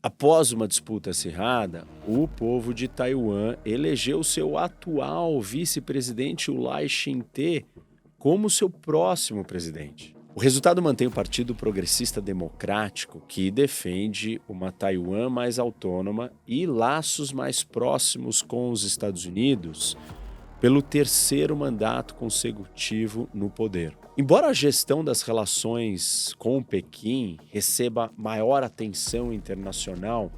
Após uma disputa acirrada, o povo de Taiwan elegeu seu atual vice-presidente, o Lai Ching-te, como seu próximo presidente. O resultado mantém o Partido Progressista Democrático, que defende uma Taiwan mais autônoma e laços mais próximos com os Estados Unidos, pelo terceiro mandato consecutivo no poder. Embora a gestão das relações com Pequim receba maior atenção internacional,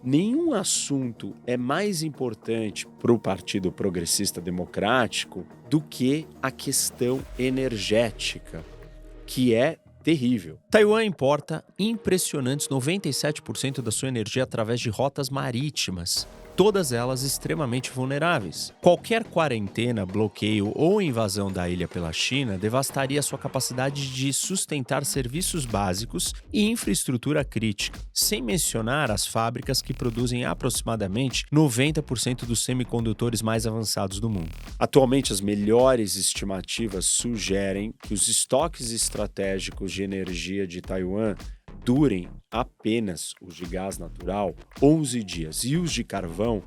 nenhum assunto é mais importante para o Partido Progressista Democrático do que a questão energética, que é terrível. Taiwan importa impressionantes 97% da sua energia através de rotas marítimas, todas elas extremamente vulneráveis. Qualquer quarentena, bloqueio ou invasão da ilha pela China devastaria sua capacidade de sustentar serviços básicos e infraestrutura crítica, sem mencionar as fábricas que produzem aproximadamente 90% dos semicondutores mais avançados do mundo. Atualmente, as melhores estimativas sugerem que os estoques estratégicos de energia de Taiwan durem apenas os de gás natural 11 dias e os de carvão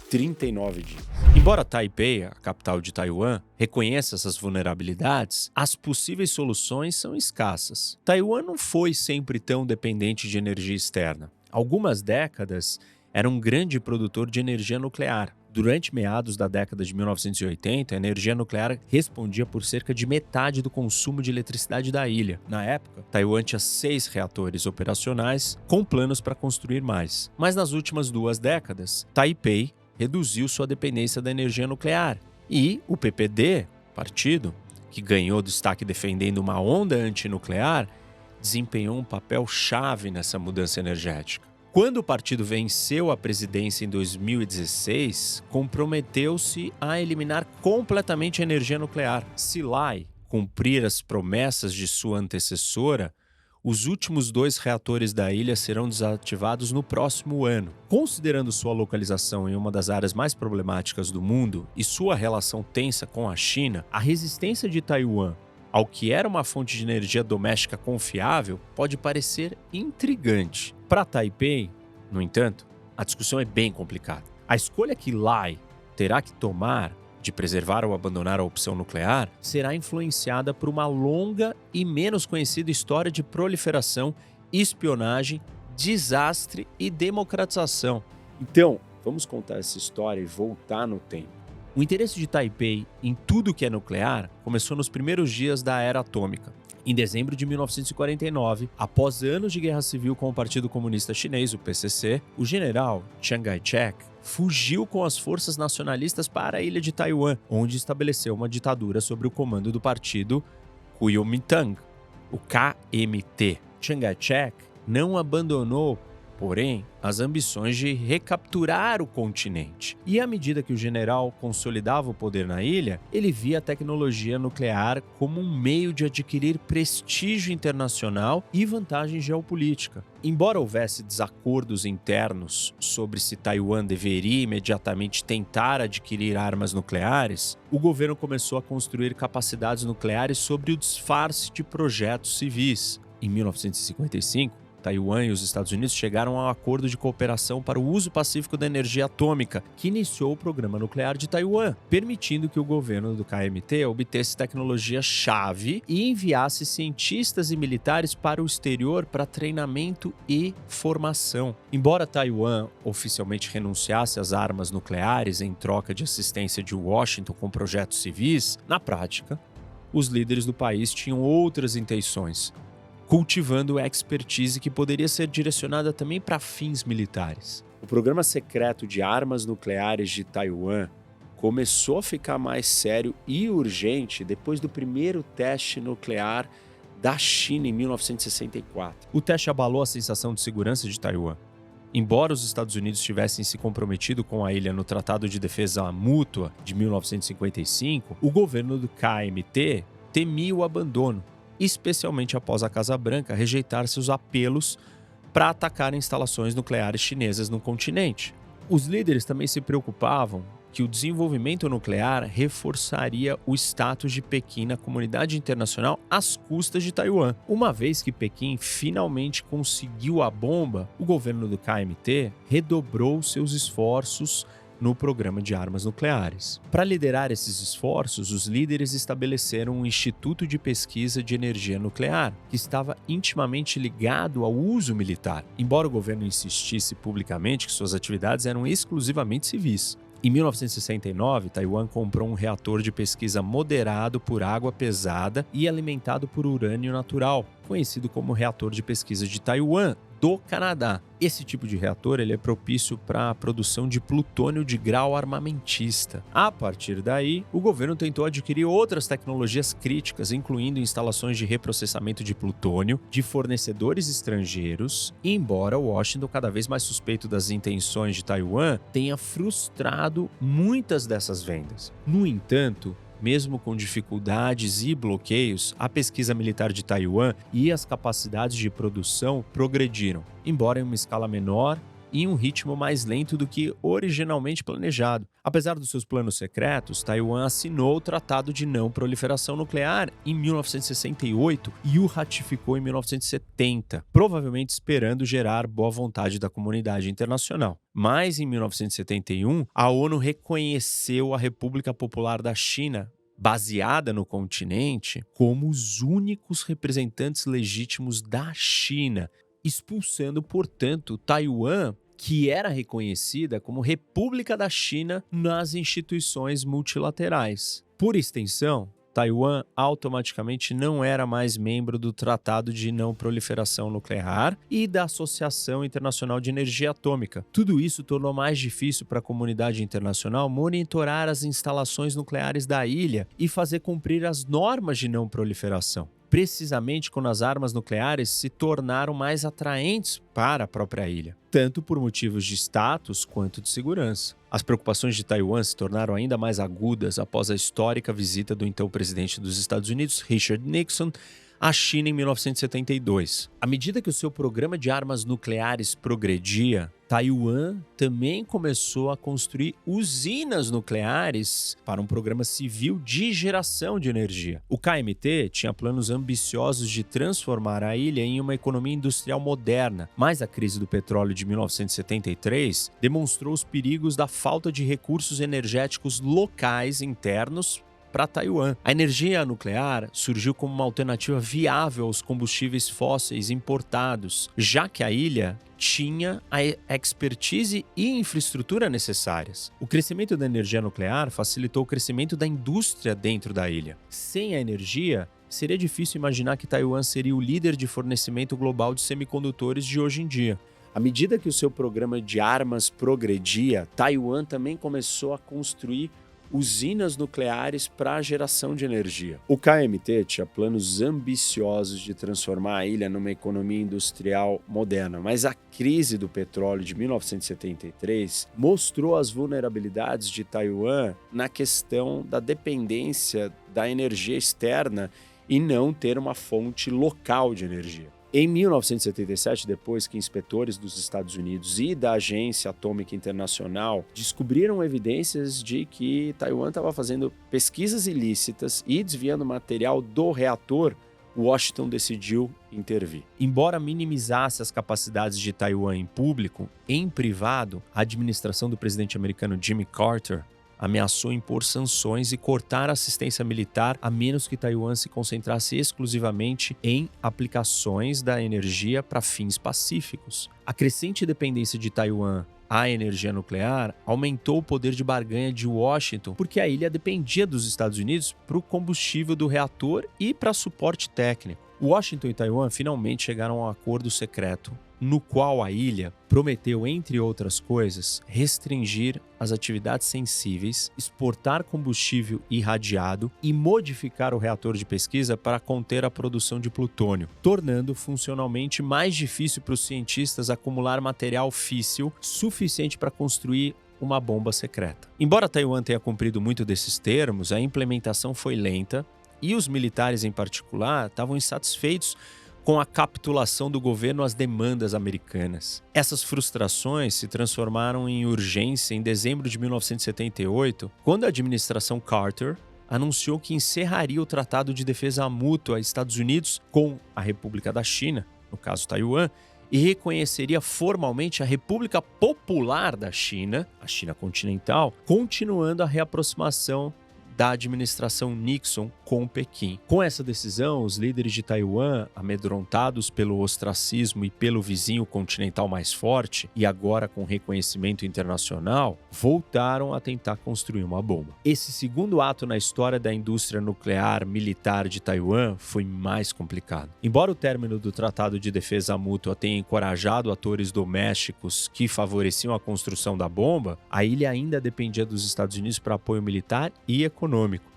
39 dias. Embora Taipei, a capital de Taiwan, reconheça essas vulnerabilidades, as possíveis soluções são escassas. Taiwan não foi sempre tão dependente de energia externa. Algumas décadas era um grande produtor de energia nuclear. Durante meados da década de 1980, a energia nuclear respondia por cerca de metade do consumo de eletricidade da ilha. Na época, Taiwan tinha 6 reatores operacionais, com planos para construir mais. Mas nas últimas 2 décadas, Taipei reduziu sua dependência da energia nuclear. E o PPD, partido, que ganhou destaque defendendo uma onda antinuclear, desempenhou um papel chave nessa mudança energética. Quando o partido venceu a presidência em 2016, comprometeu-se a eliminar completamente a energia nuclear. Se Lai cumprir as promessas de sua antecessora, os últimos 2 reatores da ilha serão desativados no próximo ano. Considerando sua localização em uma das áreas mais problemáticas do mundo e sua relação tensa com a China, a resistência de Taiwan ao que era uma fonte de energia doméstica confiável pode parecer intrigante. Para Taipei, no entanto, a discussão é bem complicada. A escolha que Lai terá que tomar de preservar ou abandonar a opção nuclear será influenciada por uma longa e menos conhecida história de proliferação, espionagem, desastre e democratização. Então, vamos contar essa história e voltar no tempo. O interesse de Taipei em tudo que é nuclear começou nos primeiros dias da era atômica. Em dezembro de 1949, após anos de guerra civil com o Partido Comunista Chinês, o PCC, o general Chiang Kai-shek fugiu com as forças nacionalistas para a ilha de Taiwan, onde estabeleceu uma ditadura sob o comando do partido Kuomintang, o KMT. Chiang Kai-shek não abandonou, porém, as ambições de recapturar o continente. E à medida que o general consolidava o poder na ilha, ele via a tecnologia nuclear como um meio de adquirir prestígio internacional e vantagem geopolítica. Embora houvesse desacordos internos sobre se Taiwan deveria imediatamente tentar adquirir armas nucleares, o governo começou a construir capacidades nucleares sob o disfarce de projetos civis. Em 1955, Taiwan e os Estados Unidos chegaram a um acordo de cooperação para o uso pacífico da energia atômica, que iniciou o programa nuclear de Taiwan, permitindo que o governo do KMT obtesse tecnologia-chave e enviasse cientistas e militares para o exterior para treinamento e formação. Embora Taiwan oficialmente renunciasse às armas nucleares em troca de assistência de Washington com projetos civis, na prática, os líderes do país tinham outras intenções, cultivando expertise que poderia ser direcionada também para fins militares. O programa secreto de armas nucleares de Taiwan começou a ficar mais sério e urgente depois do primeiro teste nuclear da China em 1964. O teste abalou a sensação de segurança de Taiwan. Embora os Estados Unidos tivessem se comprometido com a ilha no Tratado de Defesa Mútua de 1955, o governo do KMT temia o abandono, especialmente após a Casa Branca rejeitar seus apelos para atacar instalações nucleares chinesas no continente. Os líderes também se preocupavam que o desenvolvimento nuclear reforçaria o status de Pequim na comunidade internacional às custas de Taiwan. Uma vez que Pequim finalmente conseguiu a bomba, o governo do KMT redobrou seus esforços no programa de armas nucleares. Para liderar esses esforços, os líderes estabeleceram um Instituto de Pesquisa de Energia Nuclear, que estava intimamente ligado ao uso militar, embora o governo insistisse publicamente que suas atividades eram exclusivamente civis. Em 1969, Taiwan comprou um reator de pesquisa moderado por água pesada e alimentado por urânio natural, conhecido como Reator de Pesquisa de Taiwan, do Canadá. Esse tipo de reator ele é propício para a produção de plutônio de grau armamentista. A partir daí, o governo tentou adquirir outras tecnologias críticas, incluindo instalações de reprocessamento de plutônio de fornecedores estrangeiros, embora Washington, cada vez mais suspeito das intenções de Taiwan, tenha frustrado muitas dessas vendas. No entanto, mesmo com dificuldades e bloqueios, a pesquisa militar de Taiwan e as capacidades de produção progrediram, embora em uma escala menor e em um ritmo mais lento do que originalmente planejado. Apesar dos seus planos secretos, Taiwan assinou o Tratado de Não Proliferação Nuclear em 1968 e o ratificou em 1970, provavelmente esperando gerar boa vontade da comunidade internacional. Mas, em 1971, a ONU reconheceu a República Popular da China, baseada no continente, como os únicos representantes legítimos da China, expulsando, portanto, Taiwan, que era reconhecida como República da China nas instituições multilaterais. Por extensão, Taiwan automaticamente não era mais membro do Tratado de Não Proliferação Nuclear e da Associação Internacional de Energia Atômica. Tudo isso tornou mais difícil para a comunidade internacional monitorar as instalações nucleares da ilha e fazer cumprir as normas de não proliferação, precisamente quando as armas nucleares se tornaram mais atraentes para a própria ilha, tanto por motivos de status quanto de segurança. As preocupações de Taiwan se tornaram ainda mais agudas após a histórica visita do então presidente dos Estados Unidos, Richard Nixon, à China em 1972. À medida que o seu programa de armas nucleares progredia, Taiwan também começou a construir usinas nucleares para um programa civil de geração de energia. O KMT tinha planos ambiciosos de transformar a ilha em uma economia industrial moderna, mas a crise do petróleo de 1973 demonstrou os perigos da falta de recursos energéticos locais internos para Taiwan. A energia nuclear surgiu como uma alternativa viável aos combustíveis fósseis importados, já que a ilha tinha a expertise e infraestrutura necessárias. O crescimento da energia nuclear facilitou o crescimento da indústria dentro da ilha. Sem a energia, seria difícil imaginar que Taiwan seria o líder de fornecimento global de semicondutores de hoje em dia. À medida que o seu programa de armas progredia, Taiwan também começou a construir usinas nucleares para a geração de energia. O KMT tinha planos ambiciosos de transformar a ilha numa economia industrial moderna, mas a crise do petróleo de 1973 mostrou as vulnerabilidades de Taiwan na questão da dependência da energia externa e não ter uma fonte local de energia. Em 1977, depois que inspetores dos Estados Unidos e da Agência Atômica Internacional descobriram evidências de que Taiwan estava fazendo pesquisas ilícitas e desviando material do reator, Washington decidiu intervir. Embora minimizasse as capacidades de Taiwan em público, em privado, a administração do presidente americano Jimmy Carter ameaçou impor sanções e cortar a assistência militar a menos que Taiwan se concentrasse exclusivamente em aplicações da energia para fins pacíficos. A crescente dependência de Taiwan à energia nuclear aumentou o poder de barganha de Washington, porque a ilha dependia dos Estados Unidos para o combustível do reator e para suporte técnico. Washington e Taiwan finalmente chegaram a um acordo secreto, no qual a ilha prometeu, entre outras coisas, restringir as atividades sensíveis, exportar combustível irradiado e modificar o reator de pesquisa para conter a produção de plutônio, tornando funcionalmente mais difícil para os cientistas acumular material físsil suficiente para construir uma bomba secreta. Embora Taiwan tenha cumprido muito desses termos, a implementação foi lenta e os militares, em particular, estavam insatisfeitos com a capitulação do governo às demandas americanas. Essas frustrações se transformaram em urgência em dezembro de 1978, quando a administração Carter anunciou que encerraria o Tratado de Defesa Mútua Estados Unidos com a República da China, no caso Taiwan, e reconheceria formalmente a República Popular da China, a China continental, continuando a reaproximação da administração Nixon com Pequim. Com essa decisão, os líderes de Taiwan, amedrontados pelo ostracismo e pelo vizinho continental mais forte, e agora com reconhecimento internacional, voltaram a tentar construir uma bomba. Esse segundo ato na história da indústria nuclear militar de Taiwan foi mais complicado. Embora o término do Tratado de Defesa Mútua tenha encorajado atores domésticos que favoreciam a construção da bomba, a ilha ainda dependia dos Estados Unidos para apoio militar e econômico.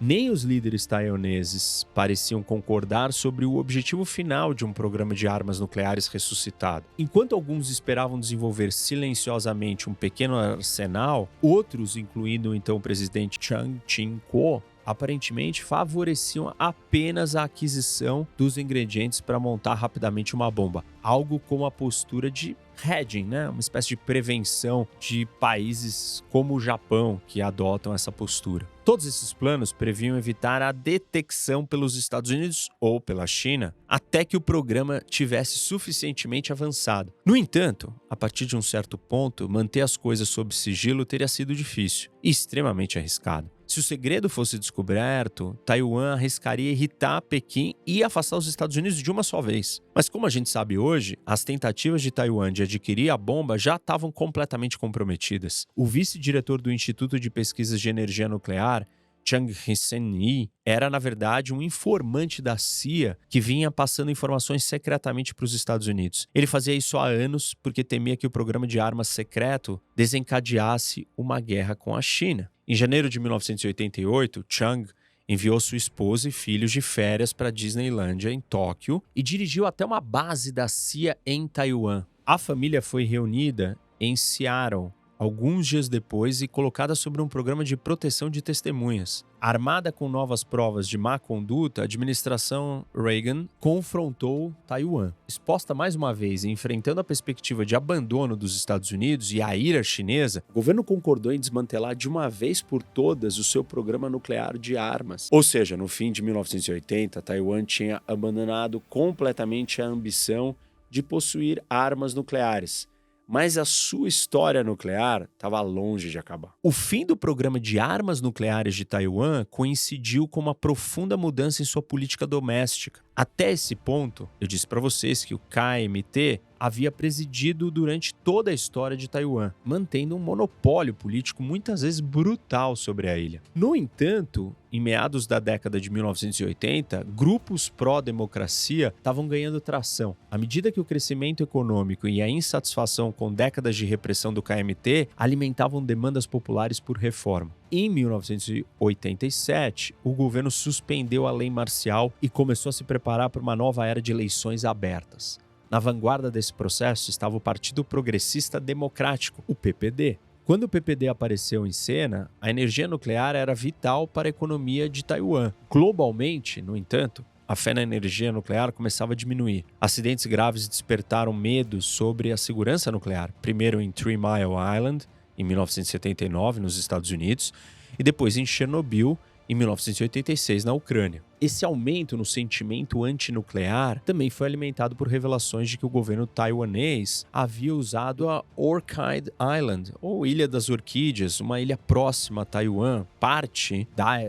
Nem os líderes taiwaneses pareciam concordar sobre o objetivo final de um programa de armas nucleares ressuscitado. Enquanto alguns esperavam desenvolver silenciosamente um pequeno arsenal, outros, incluindo então o presidente Chiang Ching-kuo, aparentemente favoreciam apenas a aquisição dos ingredientes para montar rapidamente uma bomba. Algo como a postura de hedging, uma espécie de prevenção de países como o Japão que adotam essa postura. Todos esses planos previam evitar a detecção pelos Estados Unidos ou pela China até que o programa tivesse suficientemente avançado. No entanto, a partir de um certo ponto, manter as coisas sob sigilo teria sido difícil e extremamente arriscado. Se o segredo fosse descoberto, Taiwan arriscaria irritar Pequim e afastar os Estados Unidos de uma só vez. Mas como a gente sabe hoje, as tentativas de Taiwan de adquirir a bomba já estavam completamente comprometidas. O vice-diretor do Instituto de Pesquisas de Energia Nuclear, Chiang Hsien-yi, era, na verdade, um informante da CIA que vinha passando informações secretamente para os Estados Unidos. Ele fazia isso há anos porque temia que o programa de armas secreto desencadeasse uma guerra com a China. Em janeiro de 1988, Chiang enviou sua esposa e filhos de férias para a Disneylândia, em Tóquio, e dirigiu até uma base da CIA em Taiwan. A família foi reunida em Seattle alguns dias depois e colocada sobre um programa de proteção de testemunhas. Armada com novas provas de má conduta, a administração Reagan confrontou Taiwan. Exposta mais uma vez e enfrentando a perspectiva de abandono dos Estados Unidos e a ira chinesa, o governo concordou em desmantelar de uma vez por todas o seu programa nuclear de armas. Ou seja, no fim de 1980, Taiwan tinha abandonado completamente a ambição de possuir armas nucleares. Mas a sua história nuclear estava longe de acabar. O fim do programa de armas nucleares de Taiwan coincidiu com uma profunda mudança em sua política doméstica. Até esse ponto, eu disse para vocês que o KMT havia presidido durante toda a história de Taiwan, mantendo um monopólio político muitas vezes brutal sobre a ilha. No entanto, em meados da década de 1980, grupos pró-democracia estavam ganhando tração. À medida que o crescimento econômico e a insatisfação com décadas de repressão do KMT alimentavam demandas populares por reforma. Em 1987, o governo suspendeu a lei marcial e começou a se preparar para uma nova era de eleições abertas. Na vanguarda desse processo estava o Partido Progressista Democrático, o PPD. Quando o PPD apareceu em cena, a energia nuclear era vital para a economia de Taiwan. Globalmente, no entanto, a fé na energia nuclear começava a diminuir. Acidentes graves despertaram medos sobre a segurança nuclear, primeiro em 3 Mile Island, em 1979, nos Estados Unidos, e depois em Chernobyl, em 1986, na Ucrânia. Esse aumento no sentimento antinuclear também foi alimentado por revelações de que o governo taiwanês havia usado a Orchid Island, ou Ilha das Orquídeas, uma ilha próxima a Taiwan, parte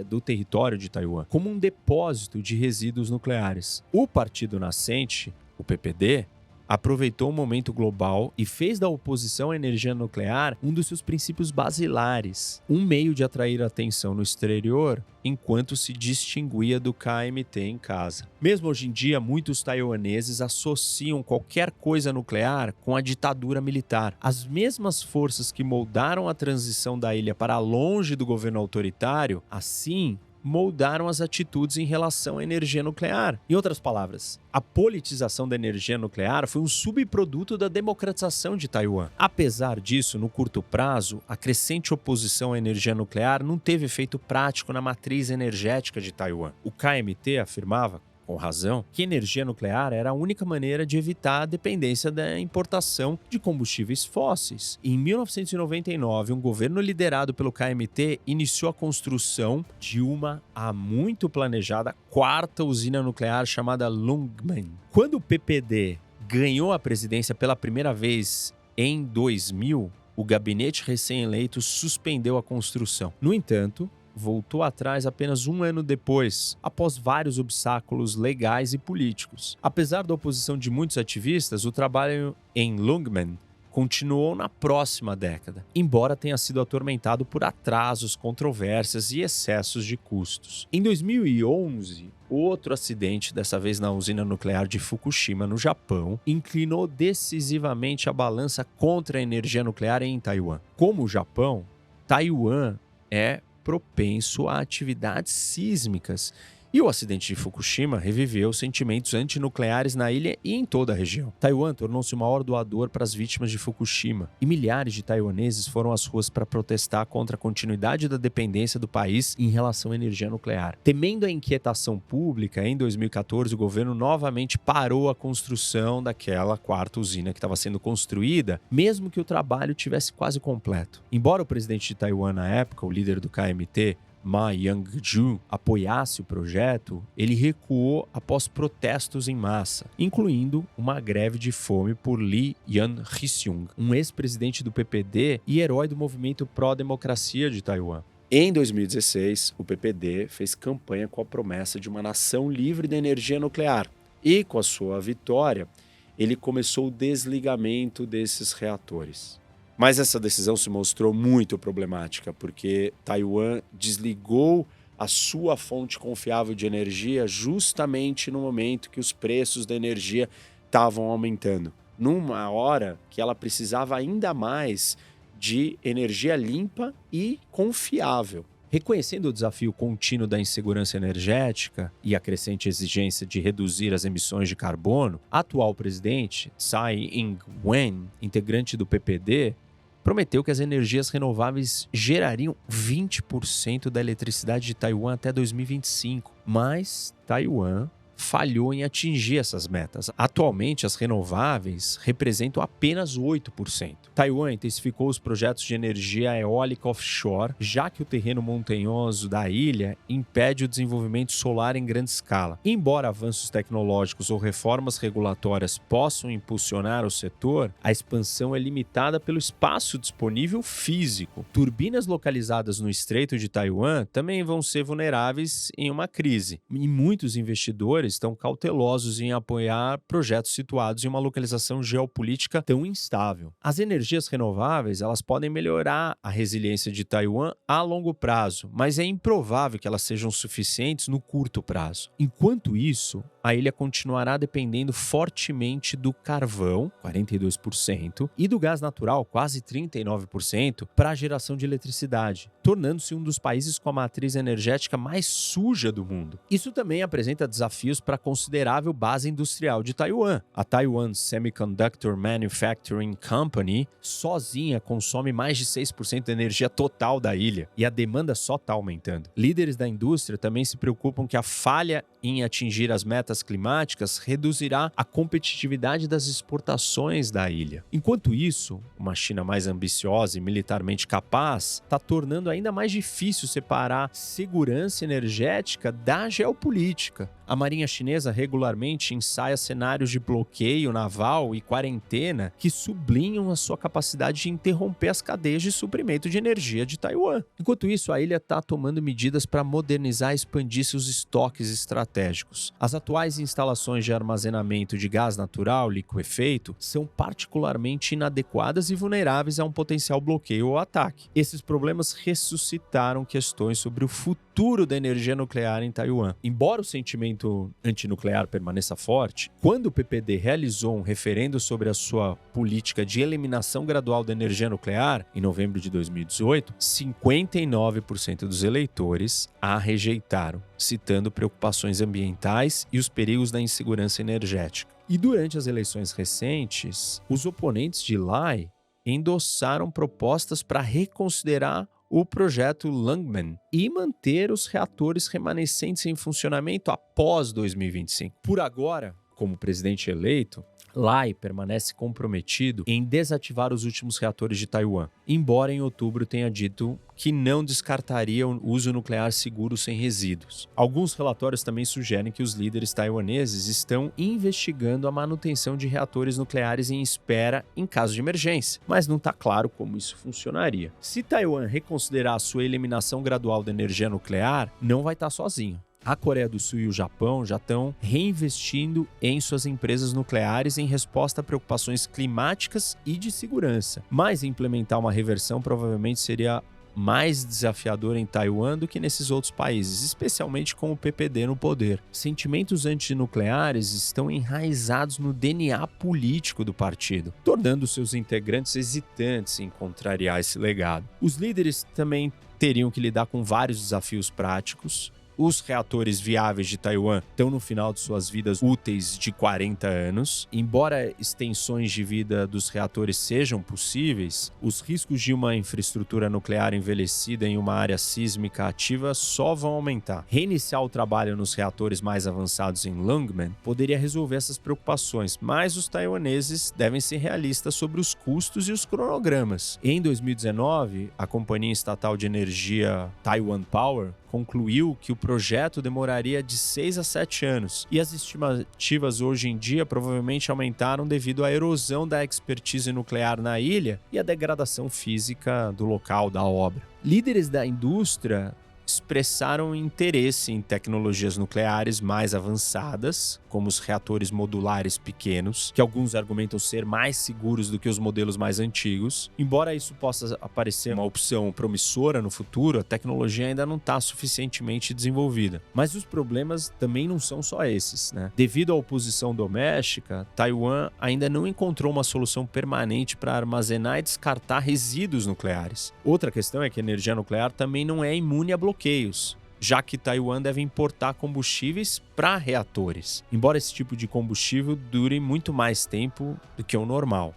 do território de Taiwan, como um depósito de resíduos nucleares. O partido nascente, o PPD, aproveitou o momento global e fez da oposição à energia nuclear um dos seus princípios basilares, um meio de atrair atenção no exterior enquanto se distinguia do KMT em casa. Mesmo hoje em dia, muitos taiwaneses associam qualquer coisa nuclear com a ditadura militar. As mesmas forças que moldaram a transição da ilha para longe do governo autoritário, assim, moldaram as atitudes em relação à energia nuclear. Em outras palavras, a politização da energia nuclear foi um subproduto da democratização de Taiwan. Apesar disso, no curto prazo, a crescente oposição à energia nuclear não teve efeito prático na matriz energética de Taiwan. O KMT afirmava, com razão, que energia nuclear era a única maneira de evitar a dependência da importação de combustíveis fósseis. Em 1999, um governo liderado pelo KMT iniciou a construção de uma há muito planejada quarta usina nuclear chamada Lungmen. Quando o PPD ganhou a presidência pela primeira vez em 2000, o gabinete recém-eleito suspendeu a construção. No entanto, voltou atrás apenas um ano depois, após vários obstáculos legais e políticos. Apesar da oposição de muitos ativistas, o trabalho em Lungmen continuou na próxima década, embora tenha sido atormentado por atrasos, controvérsias e excessos de custos. Em 2011, outro acidente, dessa vez na usina nuclear de Fukushima, no Japão, inclinou decisivamente a balança contra a energia nuclear em Taiwan. Como o Japão, Taiwan é propenso a atividades sísmicas. E o acidente de Fukushima reviveu sentimentos antinucleares na ilha e em toda a região. Taiwan tornou-se o maior doador para as vítimas de Fukushima, e milhares de taiwaneses foram às ruas para protestar contra a continuidade da dependência do país em relação à energia nuclear. Temendo a inquietação pública, em 2014 o governo novamente parou a construção daquela quarta usina que estava sendo construída, mesmo que o trabalho tivesse quase completo. Embora o presidente de Taiwan na época, o líder do KMT, Ma Ying-jeou, apoiasse o projeto, ele recuou após protestos em massa, incluindo uma greve de fome por Lee Yan-hsiung, um ex-presidente do PPD e herói do movimento pró-democracia de Taiwan. Em 2016, o PPD fez campanha com a promessa de uma nação livre da energia nuclear e, com a sua vitória, ele começou o desligamento desses reatores. Mas essa decisão se mostrou muito problemática, porque Taiwan desligou a sua fonte confiável de energia justamente no momento que os preços da energia estavam aumentando, numa hora que ela precisava ainda mais de energia limpa e confiável. Reconhecendo o desafio contínuo da insegurança energética e a crescente exigência de reduzir as emissões de carbono, a atual presidente, Tsai Ing-wen, integrante do PPD, prometeu que as energias renováveis gerariam 20% da eletricidade de Taiwan até 2025. Mas Taiwan falhou em atingir essas metas. Atualmente, as renováveis representam apenas 8%. Taiwan intensificou os projetos de energia eólica offshore, já que o terreno montanhoso da ilha impede o desenvolvimento solar em grande escala. Embora avanços tecnológicos ou reformas regulatórias possam impulsionar o setor, a expansão é limitada pelo espaço disponível físico. Turbinas localizadas no Estreito de Taiwan também vão ser vulneráveis em uma crise, e muitos investidores estão cautelosos em apoiar projetos situados em uma localização geopolítica tão instável. As energias renováveis, elas podem melhorar a resiliência de Taiwan a longo prazo, mas é improvável que elas sejam suficientes no curto prazo. Enquanto isso, a ilha continuará dependendo fortemente do carvão, 42%, e do gás natural, quase 39%, para a geração de eletricidade, tornando-se um dos países com a matriz energética mais suja do mundo. Isso também apresenta desafios para a considerável base industrial de Taiwan. A Taiwan Semiconductor Manufacturing Company sozinha consome mais de 6% da energia total da ilha, e a demanda só está aumentando. Líderes da indústria também se preocupam que a falha em atingir as metas climáticas reduzirá a competitividade das exportações da ilha. Enquanto isso, uma China mais ambiciosa e militarmente capaz está tornando ainda mais difícil separar segurança energética da geopolítica. A Marinha Chinesa regularmente ensaia cenários de bloqueio naval e quarentena que sublinham a sua capacidade de interromper as cadeias de suprimento de energia de Taiwan. Enquanto isso, a ilha está tomando medidas para modernizar e expandir seus estoques estratégicos. As atuais instalações de armazenamento de gás natural liquefeito são particularmente inadequadas e vulneráveis a um potencial bloqueio ou ataque. Esses problemas ressuscitaram questões sobre o futuro da energia nuclear em Taiwan. Embora o sentimento antinuclear permaneça forte, quando o PPD realizou um referendo sobre a sua política de eliminação gradual da energia nuclear, em novembro de 2018, 59% dos eleitores a rejeitaram, citando preocupações ambientais e os perigos da insegurança energética. E durante as eleições recentes, os oponentes de Lai endossaram propostas para reconsiderar o projeto Lungmen e manter os reatores remanescentes em funcionamento após 2025. Por agora, como presidente eleito, Lai permanece comprometido em desativar os últimos reatores de Taiwan, embora em outubro tenha dito que não descartaria o uso nuclear seguro sem resíduos. Alguns relatórios também sugerem que os líderes taiwaneses estão investigando a manutenção de reatores nucleares em espera em caso de emergência, mas não está claro como isso funcionaria. Se Taiwan reconsiderar a sua eliminação gradual da energia nuclear, não vai estar sozinho. A Coreia do Sul e o Japão já estão reinvestindo em suas empresas nucleares em resposta a preocupações climáticas e de segurança. Mas implementar uma reversão provavelmente seria mais desafiador em Taiwan do que nesses outros países, especialmente com o PPD no poder. Sentimentos antinucleares estão enraizados no DNA político do partido, tornando seus integrantes hesitantes em contrariar esse legado. Os líderes também teriam que lidar com vários desafios práticos. Os reatores viáveis de Taiwan estão no final de suas vidas úteis de 40 anos. Embora extensões de vida dos reatores sejam possíveis, os riscos de uma infraestrutura nuclear envelhecida em uma área sísmica ativa só vão aumentar. Reiniciar o trabalho nos reatores mais avançados em Lungmen poderia resolver essas preocupações, mas os taiwaneses devem ser realistas sobre os custos e os cronogramas. Em 2019, a companhia estatal de energia Taiwan Power concluiu que o projeto demoraria de 6 a 7 anos, e as estimativas hoje em dia provavelmente aumentaram devido à erosão da expertise nuclear na ilha e à degradação física do local da obra. Líderes da indústria expressaram interesse em tecnologias nucleares mais avançadas, como os reatores modulares pequenos, que alguns argumentam ser mais seguros do que os modelos mais antigos. Embora isso possa parecer uma opção promissora no futuro, a tecnologia ainda não está suficientemente desenvolvida. Mas os problemas também não são só esses, né? Devido à oposição doméstica, Taiwan ainda não encontrou uma solução permanente para armazenar e descartar resíduos nucleares. Outra questão é que a energia nuclear também não é imune a bloqueios, já que Taiwan deve importar combustíveis para reatores, embora esse tipo de combustível dure muito mais tempo do que o normal.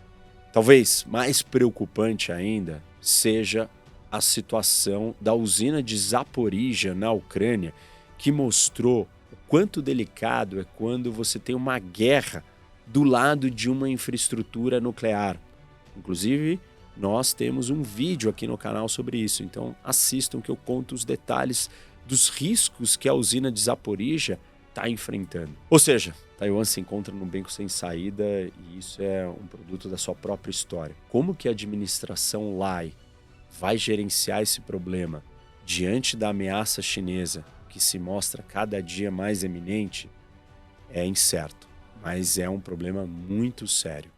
Talvez mais preocupante ainda seja a situação da usina de Zaporizhia na Ucrânia, que mostrou o quanto delicado é quando você tem uma guerra do lado de uma infraestrutura nuclear. Inclusive, nós temos um vídeo aqui no canal sobre isso, então assistam que eu conto os detalhes dos riscos que a usina de Zaporizhia está enfrentando. Ou seja, Taiwan se encontra num beco sem saída e isso é um produto da sua própria história. Como que a administração Lai vai gerenciar esse problema diante da ameaça chinesa que se mostra cada dia mais eminente é incerto, mas é um problema muito sério.